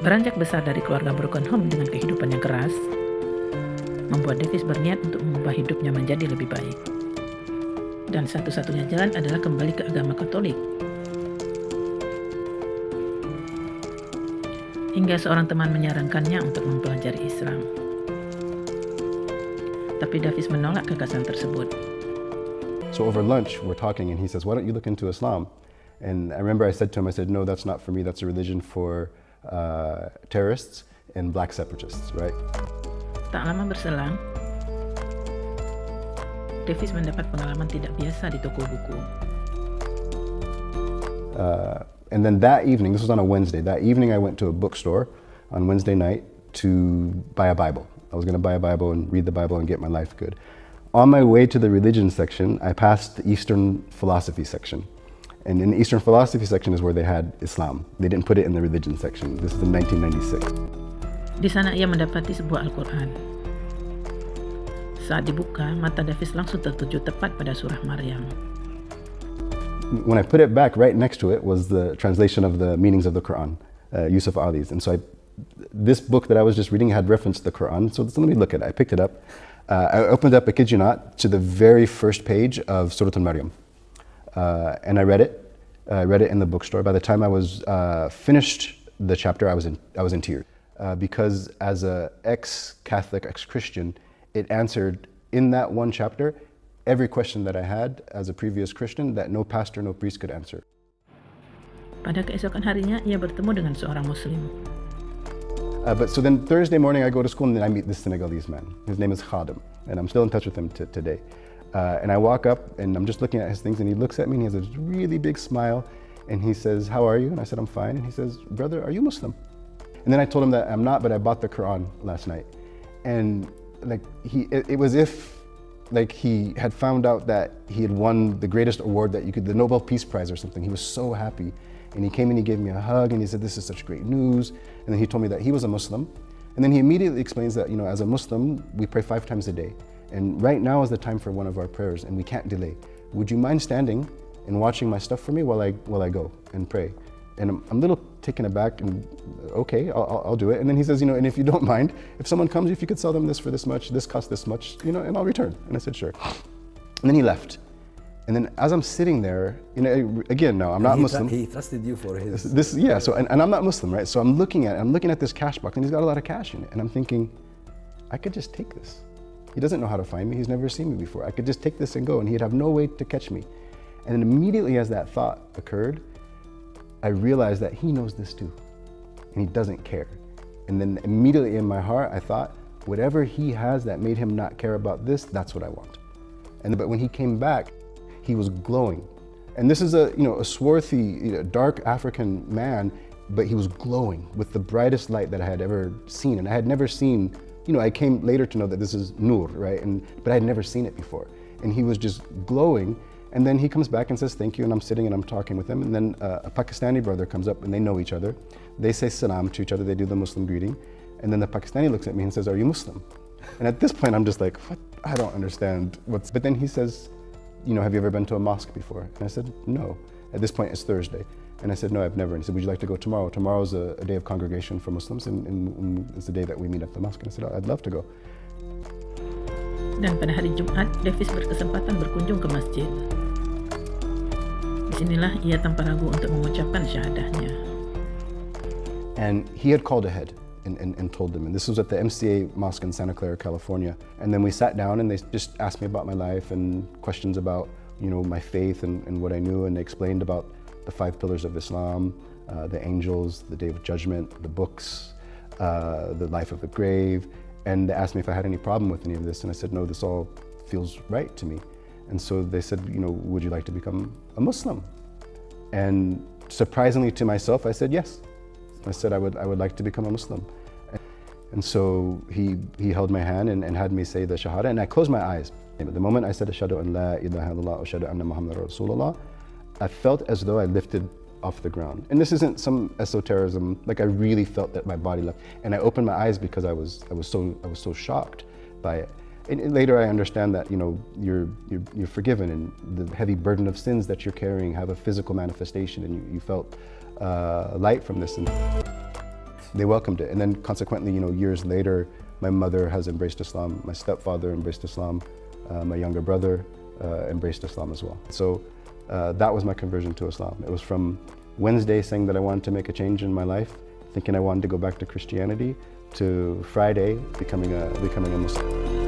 Beranjak besar dari keluarga broken home dengan kehidupan yang keras, membuat Davis berniat untuk mengubah hidupnya menjadi lebih baik. Dan satu-satunya jalan adalah kembali ke agama Katolik. Hingga seorang teman menyarankannya untuk mempelajari Islam. Tapi Davis menolak gagasan tersebut. So over lunch, we're talking and he says, "Why don't you look into Islam?" And I remember I said to him, "No, that's not for me. That's a religion for terrorists and black separatists," right? Tak lama berselang, Davis mendapat pengalaman tidak biasa di toko buku. And then that evening, this was on a Wednesday, that evening I went to a bookstore on Wednesday night to buy a Bible. I was going to buy a Bible and read the Bible and get my life good. On my way to the religion section, I passed the Eastern philosophy section. And in the Eastern philosophy section is where they had Islam. They didn't put it in the religion section. This is in 1996. Di sana ia mendapati sebuah Al-Quran. Saat dibuka, mata Davis langsung tertuju tepat pada surah Maryam. When I put it back, right next to it was the translation of the meanings of the Quran, Yusuf Ali's. And so this book that I was just reading had referenced the Quran. So let me look at it. I picked it up. I opened up, I kid you not, to the very first page of Surah Al-Maryam. And I read it. I read it in the bookstore. By the time I was finished the chapter, I was in tears. Because as an ex-Catholic, ex-Christian, it answered in that one chapter every question that I had as a previous Christian that no pastor, no priest could answer. Pada keesokan harinya, ia bertemu dengan seorang Muslim. But so then Thursday morning I go to school and then I meet this Senegalese man. His name is Khadim, and I'm still in touch with him today. And I walk up and I'm just looking at his things and he looks at me and he has a really big smile and he says, "How are you?" And I said, "I'm fine." And he says, "Brother, are you Muslim?" And then I told him that I'm not, but I bought the Quran last night. And like it was if like he had found out that he had won the greatest award that you could, the Nobel Peace Prize or something. He was so happy. And he came and he gave me a hug and he said, "This is such great news." And then he told me that he was a Muslim. And then he immediately explains that, as a Muslim, we pray 5 times a day. And right now is the time for one of our prayers and we can't delay. Would you mind standing and watching my stuff for me while I go and pray? And I'm a little taken aback and okay, I'll do it. And then he says, and if you don't mind, if someone comes, if you could sell them this for this much, this costs this much, and I'll return. And I said, sure. And then he left. And then as I'm sitting there, again, no, I'm not Muslim. He trusted you for his... Yeah, so, and I'm not Muslim, right? So I'm looking at this cash box and he's got a lot of cash in it. And I'm thinking, I could just take this. He doesn't know how to find me. He's never seen me before. I could just take this and go and he'd have no way to catch me. And then immediately as that thought occurred, I realized that he knows this too, and he doesn't care. And then immediately in my heart, I thought, whatever he has that made him not care about this, that's what I want. But when he came back, he was glowing. And this is a swarthy, dark African man, but he was glowing with the brightest light that I had ever seen. And I had never seen, I came later to know that this is Nur, right? But I had never seen it before. And he was just glowing. And then he comes back and says, "Thank you." And I'm sitting and I'm talking with him. And then a Pakistani brother comes up and they know each other. They say salam to each other. They do the Muslim greeting. And then the Pakistani looks at me and says, "Are you Muslim?" And at this point, I'm just like, what? I don't understand but then he says, "Have you ever been to a mosque before?" And I said, "No." At this point, it's Thursday. And I said, "No, I've never." And he said, "Would you like to go tomorrow? Tomorrow's a day of congregation for Muslims and it's the day that we meet at the mosque." And I said, "I'd love to go." Dan pada hari Jumat, Davis berkesempatan berkunjung ke masjid. Disinilah ia tanpa ragu untuk mengucapkan syahadahnya. And he had called ahead and told them. And this was at the MCA Mosque in Santa Clara, California. And then we sat down and they just asked me about my life and questions about, my faith and what I knew. And they explained about the 5 pillars of Islam, the angels, the day of judgment, the books, the life of the grave. And they asked me if I had any problem with any of this. And I said, no, this all feels right to me. And so they said, would you like to become a Muslim? And surprisingly to myself, I said yes. I said I would like to become a Muslim. And so he held my hand and had me say the Shahada, and I closed my eyes. At the moment I said, Ashhadu an la ilaha illallah wa ashhadu anna Muhammadar Rasulullah, I felt as though I lifted off the ground. And this isn't some esotericism, like I really felt that my body left. And I opened my eyes because I was so shocked by it. And later I understand that you're forgiven, and the heavy burden of sins that you're carrying have a physical manifestation, and you felt light from this. they welcomed it. And then consequently, years later, my mother has embraced Islam, my stepfather embraced Islam, my younger brother embraced Islam as well. So that was my conversion to Islam. It was from Wednesday saying that I wanted to make a change in my life, thinking I wanted to go back to Christianity, to Friday becoming a Muslim.